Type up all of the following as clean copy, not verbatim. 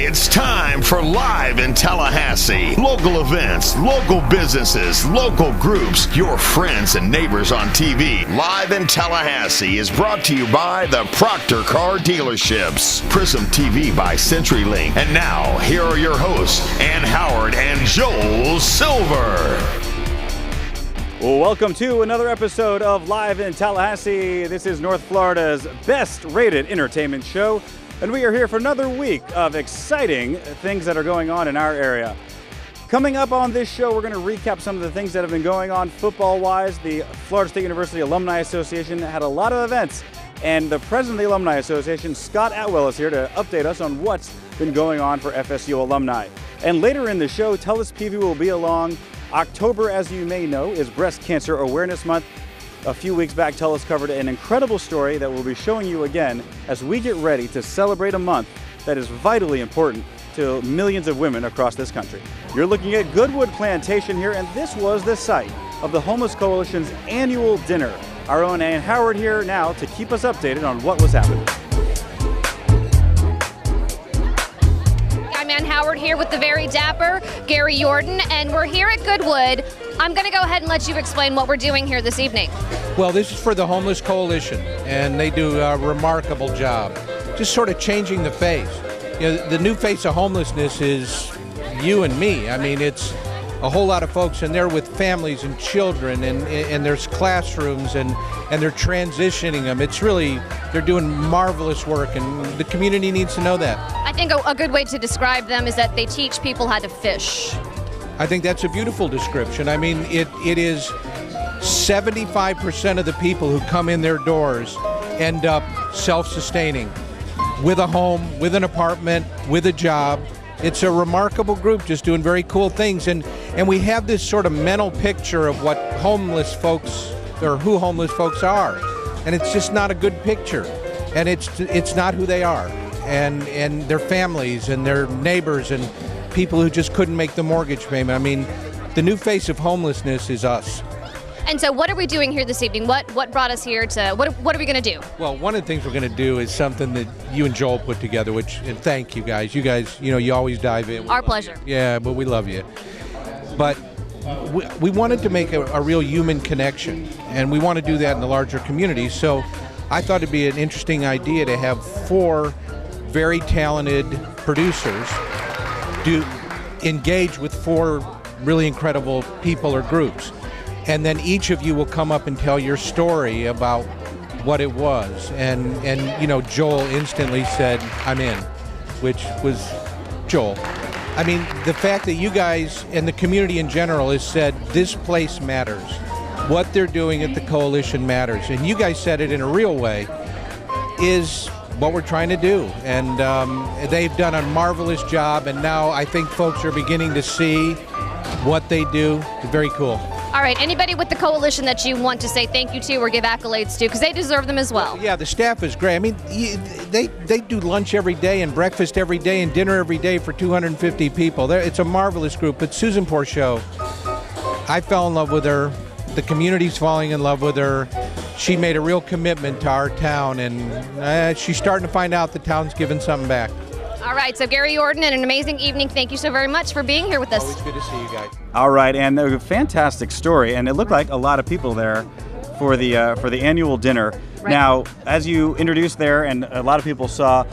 It's time for Live in Tallahassee. Local events, local businesses, local groups, your friends and neighbors on TV. Live in Tallahassee is brought to you by the Proctor Car Dealerships, Prism TV by CenturyLink. And now, here are your hosts, Ann Howard and Joel Silver. Welcome to another episode of Live in Tallahassee. This is North Florida's best-rated entertainment show, and we are here for another week of exciting things that are going on in our area. Coming up on this show, we're going to recap some of the things that have been going on football-wise. The Florida State University Alumni Association had a lot of events, and the president of the Alumni Association, Scott Atwell, is here to update us on what's been going on for FSU alumni. And later in the show, Tellus Peavy will be along. October, as you may know, is Breast Cancer Awareness Month. A few weeks back, Tellus covered an incredible story that we'll be showing you again as we get ready to celebrate a month that is vitally important to millions of women across this country. You're looking at Goodwood Plantation here, and this was the site of the Homeless Coalition's annual dinner. Our own Ann Howard here now to keep us updated on what was happening. I'm Ann Howard here with the very dapper Gary Jordan, and we're here at Goodwood. I'm going to go ahead and let you explain what we're doing here this evening. Well, this is for the Homeless Coalition, and they do a remarkable job, just sort of changing the face. You know, the new face of homelessness is you and me. I mean, it's a whole lot of folks, and they're with families and children, and there's classrooms, and they're transitioning them. It's really, they're doing marvelous work, and the community needs to know that. I think a good way to describe them is that they teach people how to fish. I think that's a beautiful description. I mean, it is 75% of the people who come in their doors end up self-sustaining with a home, with an apartment, with a job. It's a remarkable group just doing very cool things. And we have this sort of mental picture of what homeless folks, or who homeless folks are. And it's just not a good picture. And it's not who they are. And their families and their neighbors and people who just couldn't make the mortgage payment. I mean, the new face of homelessness is us. And so what are we doing here this evening? What brought us here to, what are we going to do? Well, one of the things we're going to do is something that you and Joel put together, and thank you guys. You guys, you know, you always dive in. Our pleasure. Yeah, but we love you. But we wanted to make a real human connection, and we want to do that in the larger community. So I thought it'd be an interesting idea to have 4 very talented producers engage with 4 really incredible people or groups. And then each of you will come up and tell your story about what it was. And you know, Joel instantly said, I'm in, which was Joel. I mean, the fact that you guys and the community in general has said this place matters. What they're doing at the coalition matters. And you guys said it in a real way, is what we're trying to do. And they've done a marvelous job. And now I think folks are beginning to see what they do. It's very cool. All right, anybody with the coalition that you want to say thank you to or give accolades to, because they deserve them as well. Yeah, the staff is great. I mean, they do lunch every day and breakfast every day and dinner every day for 250 people. It's a marvelous group. But Susan Porchot, I fell in love with her. The community's falling in love with her. She made a real commitment to our town, and she's starting to find out the town's giving something back. All right, so Gary Jordan, and an amazing evening. Thank you so very much for being here with us. Always good to see you guys. All right, and a fantastic story, and it looked like a lot of people there for the annual dinner. Right. Now, as you introduced there, and a lot of people saw,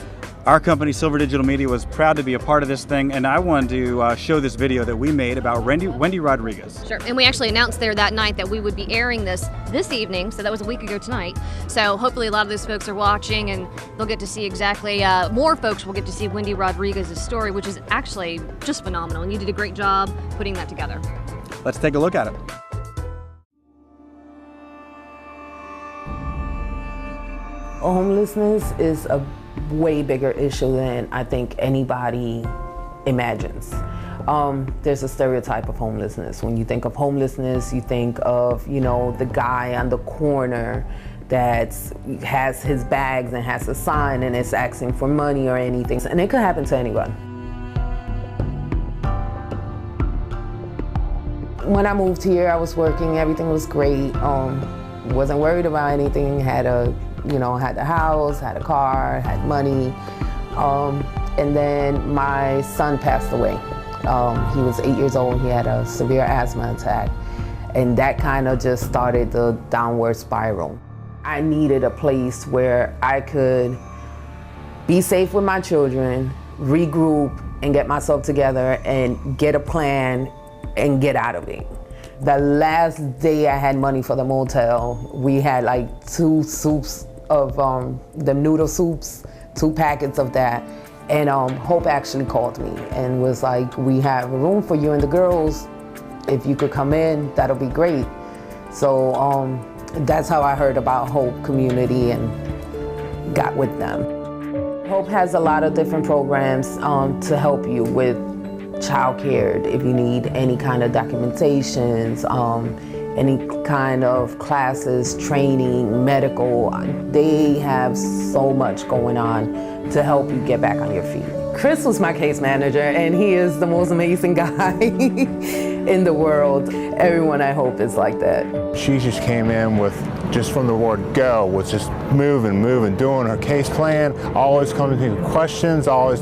our company, Silver Digital Media, was proud to be a part of this thing, and I wanted to show this video that we made about Wendy Rodriguez. Sure, and we actually announced there that night that we would be airing this evening, so that was a week ago tonight. So hopefully a lot of those folks are watching, and they'll get to see exactly, more folks will get to see Wendy Rodriguez's story, which is actually just phenomenal, and you did a great job putting that together. Let's take a look at it. Homelessness is a way bigger issue than I think anybody imagines. There's a stereotype of homelessness. When you think of homelessness, you think of, you know, the guy on the corner that has his bags and has a sign and is asking for money or anything. And it could happen to anyone. When I moved here, I was working, everything was great. Wasn't worried about anything, had the house, had a car, had money. And then my son passed away. He was 8 years old. He had a severe asthma attack. And that kind of just started the downward spiral. I needed a place where I could be safe with my children, regroup, and get myself together and get a plan and get out of it. The last day I had money for the motel, we had like 2 soups of the noodle soups, 2 packets of that. And Hope actually called me and was like, we have a room for you and the girls. If you could come in, that'll be great. So that's how I heard about Hope Community and got with them. Hope has a lot of different programs to help you with childcare. If you need any kind of documentations, any kind of classes, training, medical, they have so much going on to help you get back on your feet. Chris was my case manager, and he is the most amazing guy in the world. Everyone at Hope is like that. She just came in with, just from the word go, was just moving, doing her case plan, always coming to questions, always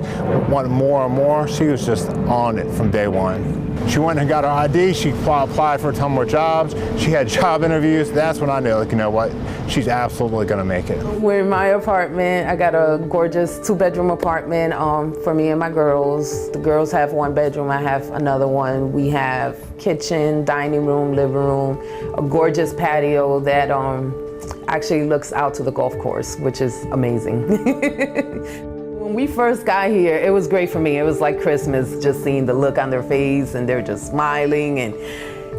wanting more and more. She was just on it from day one. She went and got her ID, she applied for a ton more jobs, she had job interviews. That's when I knew, like, you know what, she's absolutely gonna make it. We're in my apartment. I got a gorgeous 2-bedroom apartment for me and my girls. The girls have 1 bedroom, I have another one. We have kitchen, dining room, living room, a gorgeous patio that actually looks out to the golf course, which is amazing. When we first got here, it was great for me. It was like Christmas, just seeing the look on their face and they're just smiling and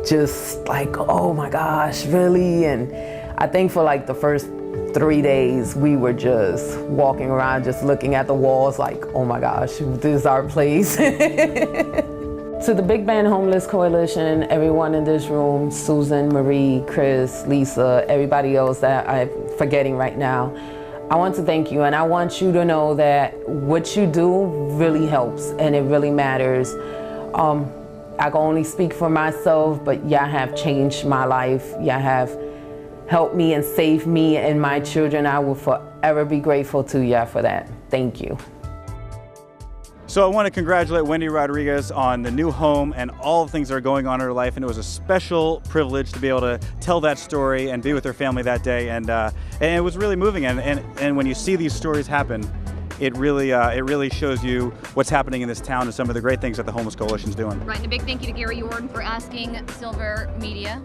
just like, oh my gosh, really? And I think for like the first 3 days, we were just walking around, just looking at the walls like, oh my gosh, this is our place. To the Big Band Homeless Coalition, everyone in this room, Susan, Marie, Chris, Lisa, everybody else that I'm forgetting right now, I want to thank you, and I want you to know that what you do really helps and it really matters. I can only speak for myself, but y'all have changed my life. Y'all have helped me and saved me and my children. I will forever be grateful to y'all for that. Thank you. So I want to congratulate Wendy Rodriguez on the new home and all the things that are going on in her life, and it was a special privilege to be able to tell that story and be with her family that day, and it was really moving. And when you see these stories happen, it really shows you what's happening in this town and some of the great things that the Homeless Coalition is doing. Right, and a big thank you to Gary Jordan for asking Silver Media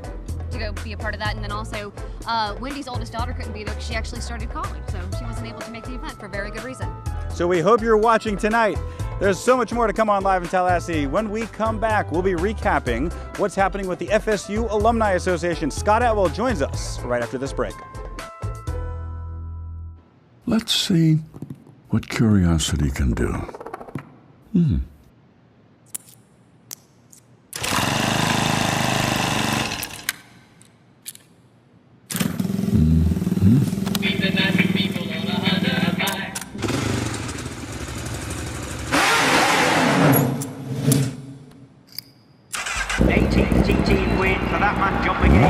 to go be a part of that, and then also Wendy's oldest daughter couldn't be there because she actually started college, so she wasn't able to make the event for very good reason. So we hope you're watching tonight. There's so much more to come on Live in Tallahassee. When we come back, we'll be recapping what's happening with the FSU Alumni Association. Scott Atwell joins us right after this break. Let's see what curiosity can do. Win for that man jumping in.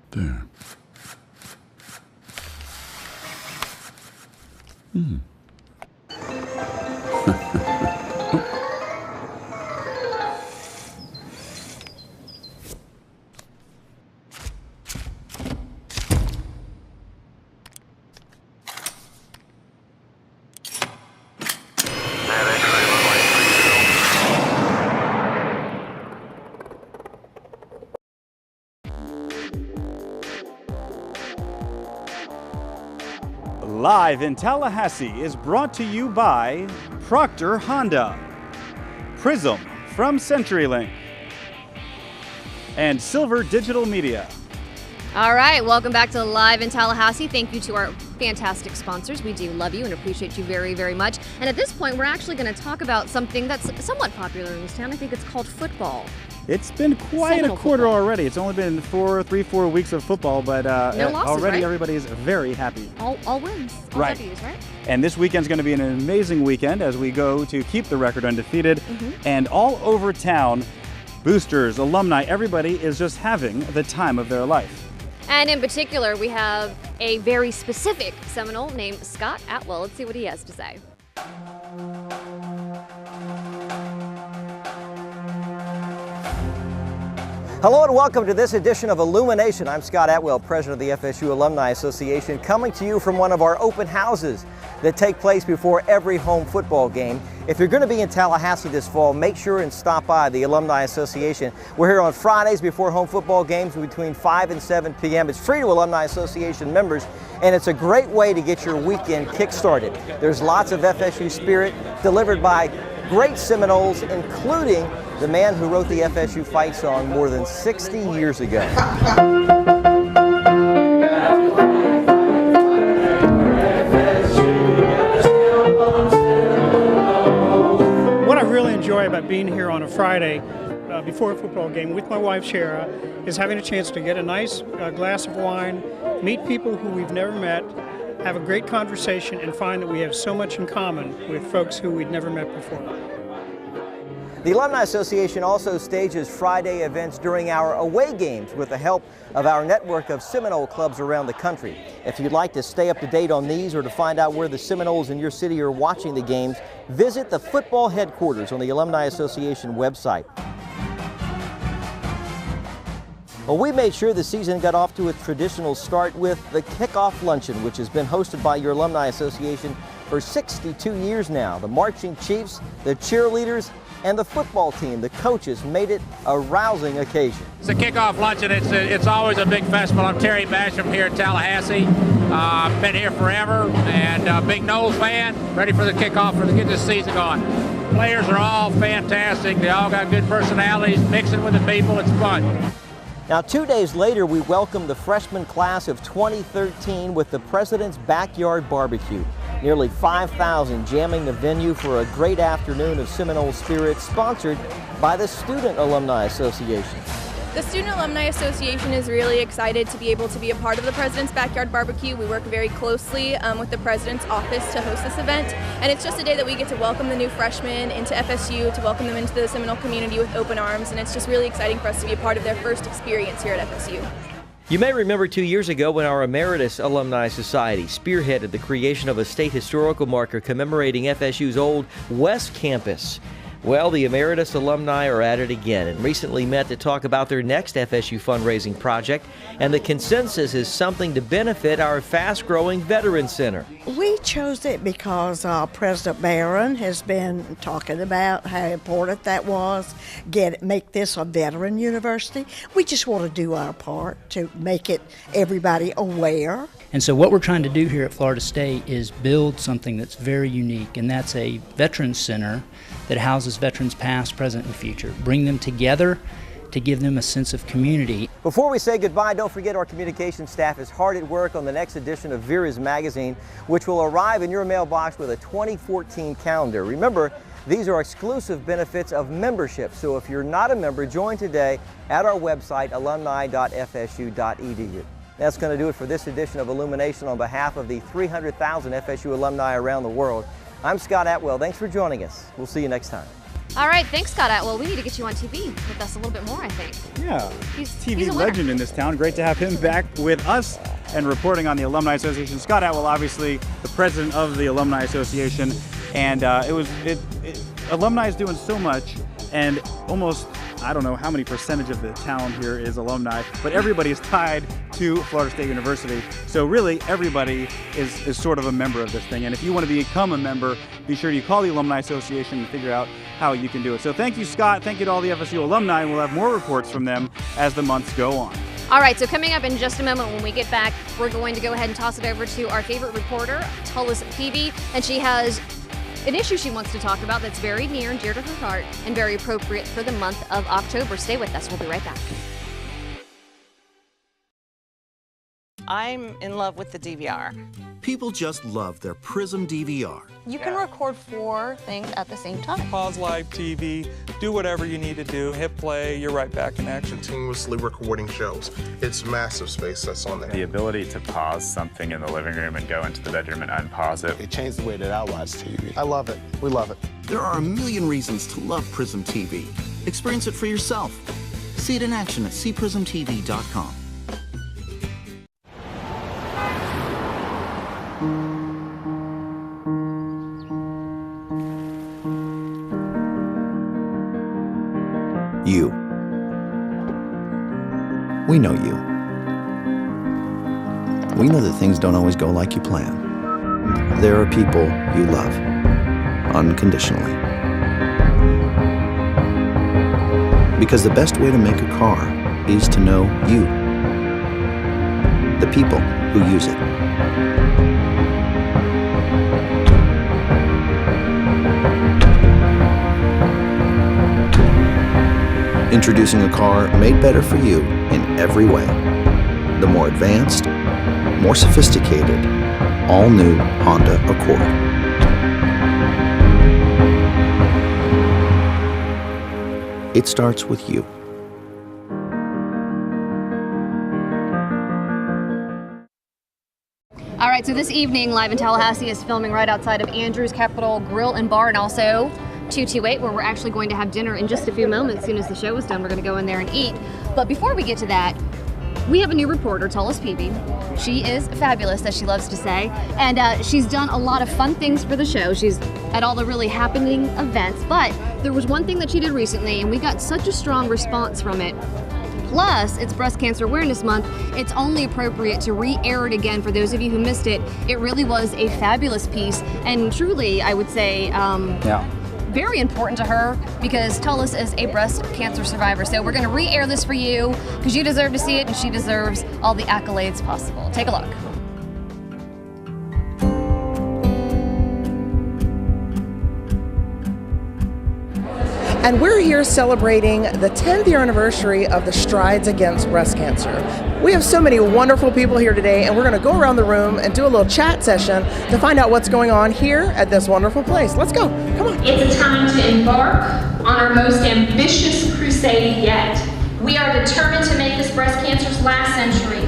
There. Live in Tallahassee is brought to you by Proctor Honda, Prism from CenturyLink, and Silver Digital Media. All right, welcome back to Live in Tallahassee. Thank you to our fantastic sponsors. We do love you and appreciate you very, very much. And at this point, we're actually going to talk about something that's somewhat popular in this town. I think it's called football. It's been quite Seminole a quarter football. already. It's only been 4 weeks of football, but No losses, already right? everybody's very happy. All wins, all Right. W's, right? And this weekend's going to be an amazing weekend as we go to keep the record undefeated. And all over town, boosters, alumni, everybody is just having the time of their life. And in particular, we have a very specific Seminole named Scott Atwell. Let's see what he has to say. Hello and welcome to this edition of Illumination. I'm Scott Atwell, president of the FSU Alumni Association, coming to you from one of our open houses that take place before every home football game. If you're going to be in Tallahassee this fall, make sure and stop by the Alumni Association. We're here on Fridays before home football games between 5 and 7 p.m. It's free to Alumni Association members, and it's a great way to get your weekend kick-started. There's lots of FSU spirit delivered by great Seminoles, including the man who wrote the FSU fight song more than 60 years ago. What I really enjoy about being here on a Friday before a football game with my wife Shara is having a chance to get a nice glass of wine, meet people who we've never met, have a great conversation, and find that we have so much in common with folks who we'd never met before. The Alumni Association also stages Friday events during our away games with the help of our network of Seminole clubs around the country. If you'd like to stay up to date on these or to find out where the Seminoles in your city are watching the games, visit the football headquarters on the Alumni Association website. Well, we made sure the season got off to a traditional start with the Kickoff Luncheon, which has been hosted by your Alumni Association for 62 years now. The marching chiefs, the cheerleaders, and the football team, the coaches, made it a rousing occasion. It's a kickoff luncheon. It's always a big festival. I'm Terry Basham here in Tallahassee. I've been here forever and a big Noles fan, ready for the kickoff to get this season going. Players are all fantastic. They all got good personalities, mixing with the people. It's fun. Now, 2 days later, we welcomed the freshman class of 2013 with the President's Backyard Barbecue. Nearly 5,000 jamming the venue for a great afternoon of Seminole spirit, sponsored by the Student Alumni Association. The Student Alumni Association is really excited to be able to be a part of the President's Backyard Barbecue. We work very closely with the President's office to host this event, and it's just a day that we get to welcome the new freshmen into FSU, to welcome them into the Seminole community with open arms, and it's just really exciting for us to be a part of their first experience here at FSU. You may remember 2 years ago when our Emeritus Alumni Society spearheaded the creation of a state historical marker commemorating FSU's old West Campus. Well, the Emeritus alumni are at it again and recently met to talk about their next FSU fundraising project, and the consensus is something to benefit our fast-growing Veterans Center. We chose it because President Barron has been talking about how important that was, make this a veteran university. We just want to do our part to make it everybody aware. And so what we're trying to do here at Florida State is build something that's very unique, and that's a Veterans Center that houses veterans past, present, and future. Bring them together to give them a sense of community. Before we say goodbye, don't forget our communications staff is hard at work on the next edition of Vera's Magazine, which will arrive in your mailbox with a 2014 calendar. Remember, these are exclusive benefits of membership, so if you're not a member, join today at our website, alumni.fsu.edu. That's going to do it for this edition of Illumination on behalf of the 300,000 FSU alumni around the world. I'm Scott Atwell. Thanks for joining us. We'll see you next time. All right, thanks, Scott Atwell. We need to get you on TV with us a little bit more, I think. Yeah, he's TV legend in this town. Great to have him back with us and reporting on the Alumni Association. Scott Atwell, obviously the president of the Alumni Association, and alumni is doing so much, and almost, I don't know how many percentage of the town here is alumni, but everybody is tied to Florida State University. So really, everybody is sort of a member of this thing. And if you want to become a member, be sure you call the Alumni Association and figure out how you can do it. So thank you, Scott. Thank you to all the FSU alumni, and we'll have more reports from them as the months go on. All right, so coming up in just a moment when we get back, we're going to go ahead and toss it over to our favorite reporter, Tullis Peavy, and she has an issue she wants to talk about that's very near and dear to her heart and very appropriate for the month of October. Stay with us. We'll be right back. I'm in love with the DVR. People just love their Prism DVR. You can record 4 things at the same time. Pause live TV, do whatever you need to do, hit play, you're right back in action. Continuously recording shows. It's massive space that's on there. The ability to pause something in the living room and go into the bedroom and unpause it. It changed the way that I watch TV. I love it. We love it. There are a million reasons to love Prism TV. Experience it for yourself. See it in action at cprismtv.com. You. We know you. We know that things don't always go like you plan. There are people you love, unconditionally. Because the best way to make a car is to know you, the people who use it. Introducing a car made better for you in every way. The more advanced, more sophisticated, all-new Honda Accord. It starts with you. All right, so this evening, Live in Tallahassee is filming right outside of Andrews Capital Grill and Bar, and also 228, where we're actually going to have dinner in just a few moments. As soon as the show is done, we're going to go in there and eat. But before we get to that, we have a new reporter, Tullis Peavy. She is fabulous, as she loves to say, and she's done a lot of fun things for the show. She's at all the really happening events, but there was one thing that she did recently, and we got such a strong response from it. Plus, it's Breast Cancer Awareness Month. It's only appropriate to re-air it again for those of you who missed it. It really was a fabulous piece, and truly, I would say, very important to her, because Tullis is a breast cancer survivor. So we're going to re-air this for you because you deserve to see it and she deserves all the accolades possible. Take a look. And we're here celebrating the 10th year anniversary of the Strides Against Breast Cancer. We have so many wonderful people here today, and we're going to go around the room and do a little chat session to find out what's going on here at this wonderful place. Let's go. Come on. It's a time to embark on our most ambitious crusade yet. We are determined to make this breast cancer's last century,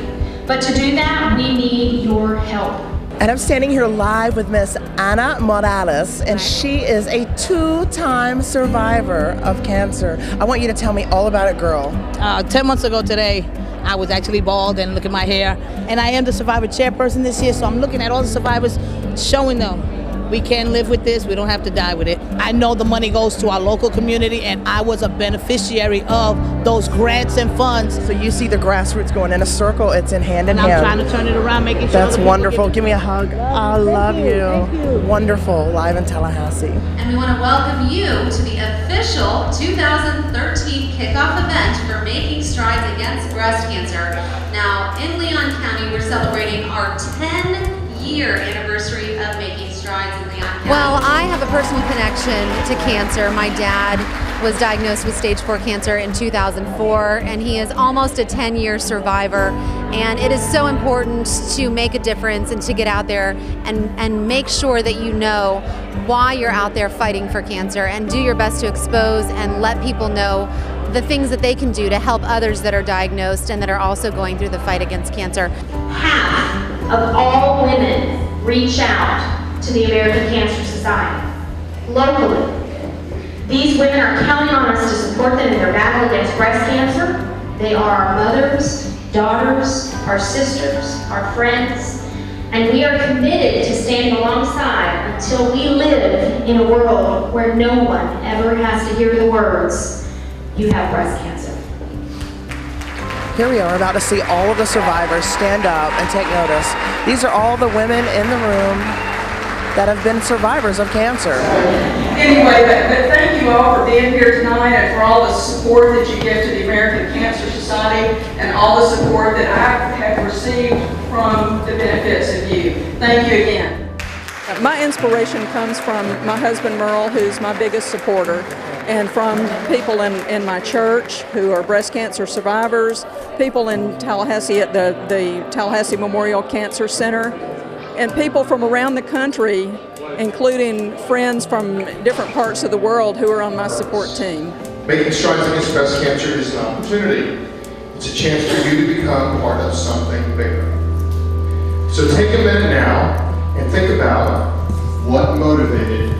but to do that, we need your help. And I'm standing here live with Miss Ana Morales, and she is a 2-time survivor of cancer. I want you to tell me all about it, girl. 10 months ago today, I was actually bald, and look at my hair. And I am the survivor chairperson this year, so I'm looking at all the survivors, showing them we can live with this, we don't have to die with it. I know the money goes to our local community, and I was a beneficiary of those grants and funds. So you see the grassroots going in a circle, it's in hand in hand. I'm trying to turn it around, making sure that's wonderful. Give me a hug. I love you. Thank you. Wonderful. Live in Tallahassee. And we want to welcome you to the official 2013 kickoff event for Making Strides Against Breast Cancer. Now, in Leon County, we're celebrating our 10-year anniversary of Making Strides in Leon County. Well, I have a personal connection to cancer. My dad was diagnosed with stage 4 cancer in 2004, and he is almost a 10-year survivor. And it is so important to make a difference and to get out there and make sure that you know why you're out there fighting for cancer, and do your best to expose and let people know the things that they can do to help others that are diagnosed and that are also going through the fight against cancer. Half of all women reach out to the American Cancer Society locally. These women are counting on us to support them in their battle against breast cancer. They are our mothers, daughters, our sisters, our friends, and we are committed to standing alongside until we live in a world where no one ever has to hear the words, "You have breast cancer." Here we are about to see all of the survivors stand up and take notice. These are all the women in the room that have been survivors of cancer. Anyway, but thank you all for being here tonight and for all the support that you give to the American Cancer Society and all the support that I have received from the benefits of you. Thank you again. My inspiration comes from my husband Merle, who's my biggest supporter, and from people in my church who are breast cancer survivors, people in Tallahassee at the Tallahassee Memorial Cancer Center, and people from around the country, including friends from different parts of the world who are on my support team. Making strides against breast cancer is an opportunity. It's a chance for you to become part of something bigger. So take a minute now and think about what motivated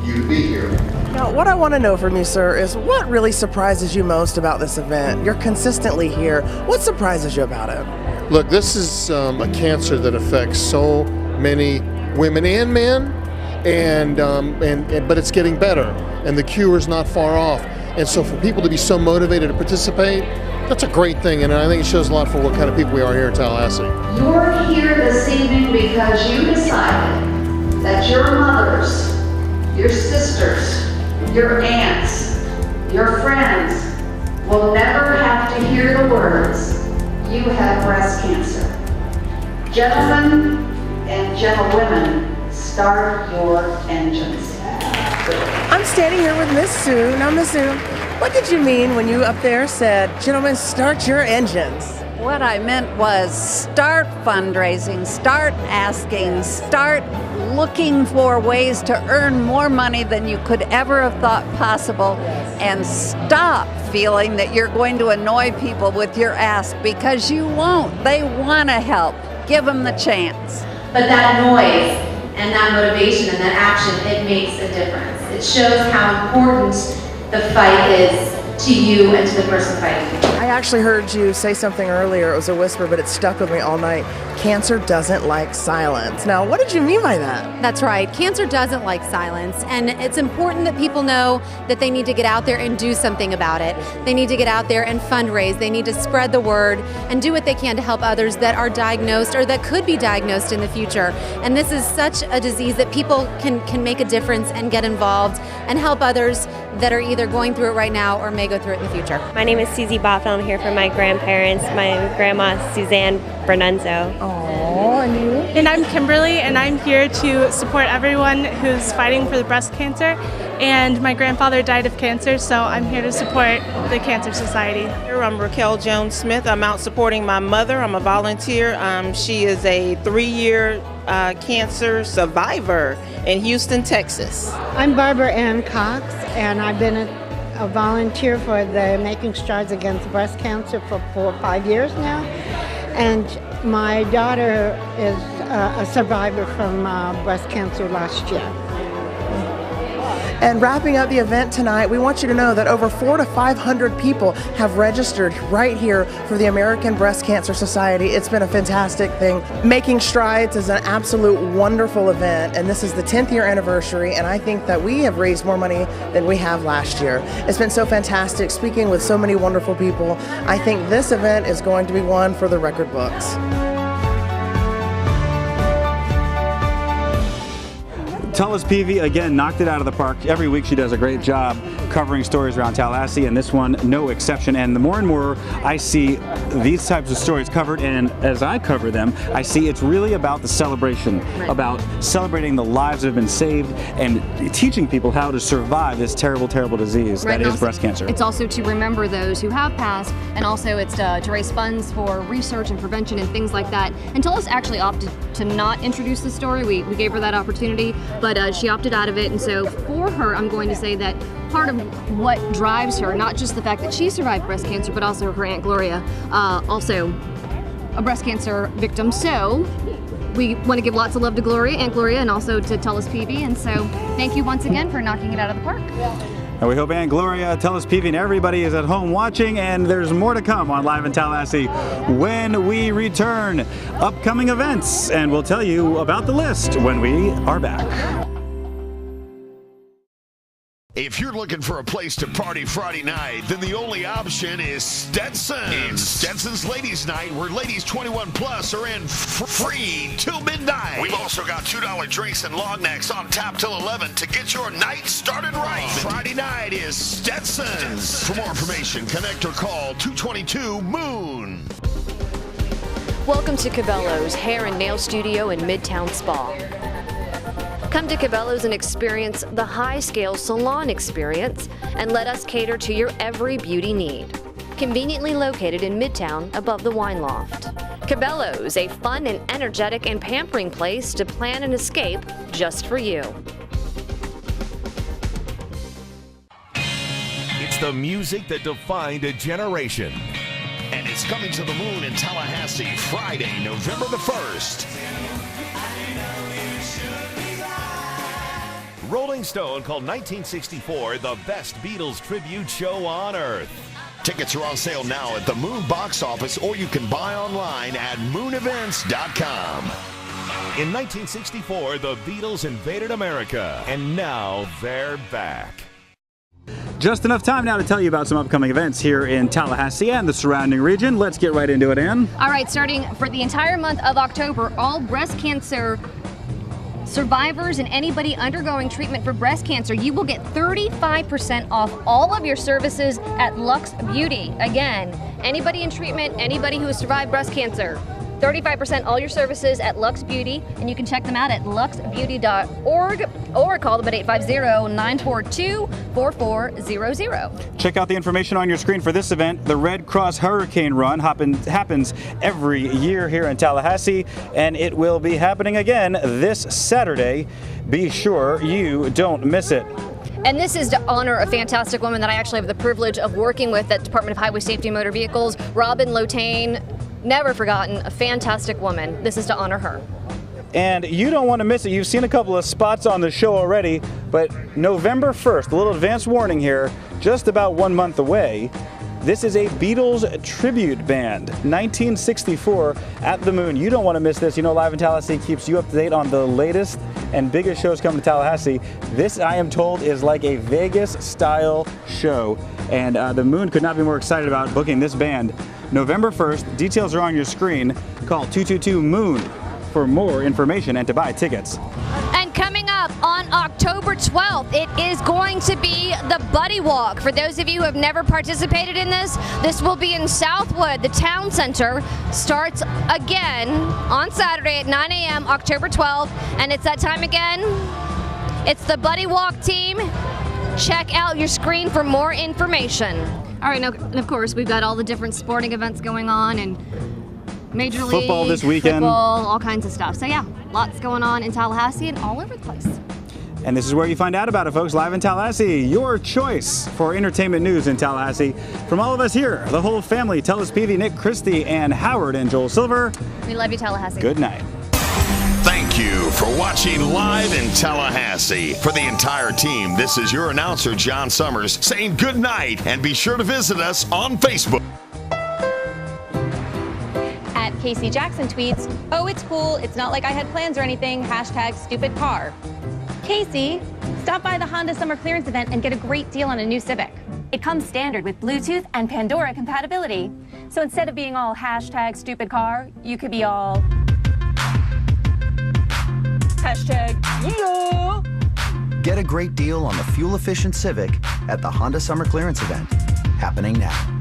you to be here. Now, what I want to know from you, sir, is what really surprises you most about this event? You're consistently here. What surprises you about it? Look, this is a cancer that affects so many women and men, but it's getting better, and the cure is not far off. And so for people to be so motivated to participate, that's a great thing, and I think it shows a lot for what kind of people we are here in Tallahassee. You're here this evening because you decided that your mothers, your sisters, your aunts, your friends will never have to hear the words, "You have breast cancer." Gentlemen and gentlewomen, start your engines. I'm standing here with Miss Sue. Now, Miss Sue, what did you mean when you up there said, "Gentlemen, start your engines"? What I meant was start fundraising, start asking, start looking for ways to earn more money than you could ever have thought possible, and stop feeling that you're going to annoy people with your ask, because you won't. They want to help. Give them the chance. But that noise and that motivation and that action, it makes a difference. It shows how important the fight is to you and to the person fighting. I actually heard you say something earlier. It was a whisper, but it stuck with me all night. Cancer doesn't like silence. Now, what did you mean by that? That's right. Cancer doesn't like silence, and it's important that people know that they need to get out there and do something about it. They need to get out there and fundraise. They need to spread the word and do what they can to help others that are diagnosed or that could be diagnosed in the future. And this is such a disease that people can make a difference and get involved and help others that are either going through it right now or may go through it in the future. My name is Susie Bothell. I'm here for my grandparents, my grandma Suzanne Bernunzo. Oh, and you? And I'm Kimberly, and I'm here to support everyone who's fighting for the breast cancer. And my grandfather died of cancer, so I'm here to support the Cancer Society. I'm Raquel Jones Smith. I'm out supporting my mother. I'm a volunteer. She is a 3-year cancer survivor in Houston, Texas. I'm Barbara Ann Cox, and I've been a volunteer for the Making Strides Against Breast Cancer for 4 or 5 years now. And my daughter is a survivor from breast cancer last year. And wrapping up the event tonight, we want you to know that over 400 to 500 people have registered right here for the American Breast Cancer Society. It's been a fantastic thing. Making Strides is an absolute wonderful event, and this is the 10th year anniversary, and I think that we have raised more money than we have last year. It's been so fantastic speaking with so many wonderful people. I think this event is going to be one for the record books. Tullis Peavy, again, knocked it out of the park. Every week she does a great job covering stories around Tallahassee, and this one, no exception. And the more and more I see these types of stories covered, and as I cover them, I see it's really about the celebration, about celebrating the lives that have been saved and teaching people how to survive this terrible, terrible disease that is breast cancer. It's also to remember those who have passed, and also it's to raise funds for research and prevention and things like that. And Tullis actually opted to not introduce the story. We gave her that opportunity, but she opted out of it. And so for her, I'm going to say that part of what drives her, not just the fact that she survived breast cancer, but also her Aunt Gloria, also a breast cancer victim. So we want to give lots of love to Gloria, Aunt Gloria, and also to Tullis Peavy. And so thank you once again for knocking it out of the park. And we hope Aunt Gloria, Tullis Peavy, and everybody is at home watching, and there's more to come on Live in Tallahassee when we return. Upcoming events, and we'll tell you about the list when we are back. If you're looking for a place to party Friday night, then the only option is Stetson's. It's Stetson's Ladies Night, where ladies 21 plus are in free till midnight. We've also got $2 drinks and long necks on tap till 11 to get your night started right. Friday night is Stetson's. For more information, connect or call 222-MOON. Welcome to Cabello's Hair and Nail Studio in Midtown Spa. Come to Cabela's and experience the high-scale salon experience and let us cater to your every beauty need. Conveniently located in Midtown above the Wine Loft. Cabela's, a fun and energetic and pampering place to plan an escape just for you. It's the music that defined a generation. And it's coming to the moon in Tallahassee Friday, November the 1st. Rolling Stone called 1964 the best Beatles tribute show on earth. Tickets are on sale now at the Moon box office, or you can buy online at moonevents.com. In 1964, the Beatles invaded America, and now they're back. Just enough time now to tell you about some upcoming events here in Tallahassee and the surrounding region. Let's get right into it, Ann. All right, starting for the entire month of October, all breast cancer survivors and anybody undergoing treatment for breast cancer, you will get 35% off all of your services at Lux Beauty. Again, anybody in treatment, anybody who has survived breast cancer, 35% all your services at Lux Beauty, and you can check them out at luxbeauty.org or call them at 850-942-4400. Check out the information on your screen for this event. The Red Cross Hurricane Run happens every year here in Tallahassee, and it will be happening again this Saturday. Be sure you don't miss it. And this is to honor a fantastic woman that I actually have the privilege of working with at Department of Highway Safety and Motor Vehicles, Robin Lotane. Never forgotten, a fantastic woman. This is to honor her. And you don't want to miss it. You've seen a couple of spots on the show already, but November 1st, a little advance warning here, just about 1 month away. This is a Beatles tribute band, 1964 at the Moon. You don't want to miss this. You know, Live in Tallahassee keeps you up to date on the latest and biggest shows coming to Tallahassee. This, I am told, is like a Vegas-style show, and the Moon could not be more excited about booking this band. November 1st, details are on your screen. Call 222-MOON for more information and to buy tickets. And coming up on October 12th, it is going to be the Buddy Walk. For those of you who have never participated in this will be in Southwood. The town center starts again on Saturday at 9 a.m., October 12th, and it's that time again. It's the Buddy Walk team. Check out your screen for more information. All right, now, and of course, we've got all the different sporting events going on, and Major League football this weekend, football, all kinds of stuff. So yeah, lots going on in Tallahassee and all over the place. And this is where you find out about it, folks. Live in Tallahassee, your choice for entertainment news in Tallahassee. From all of us here, the whole family, Telus Peavy, Nick Christie, and Howard and Joel Silver. We love you, Tallahassee. Good night. Thank you for watching Live in Tallahassee. For the entire team, this is your announcer, John Summers, saying good night, and be sure to visit us on Facebook. At Casey Jackson tweets, "Oh, it's cool. It's not like I had plans or anything. #stupid-car." Casey, stop by the Honda Summer Clearance event and get a great deal on a new Civic. It comes standard with Bluetooth and Pandora compatibility. So instead of being all #stupid-car, you could be all #yeah. Get a great deal on the fuel-efficient Civic at the Honda Summer Clearance event, happening now.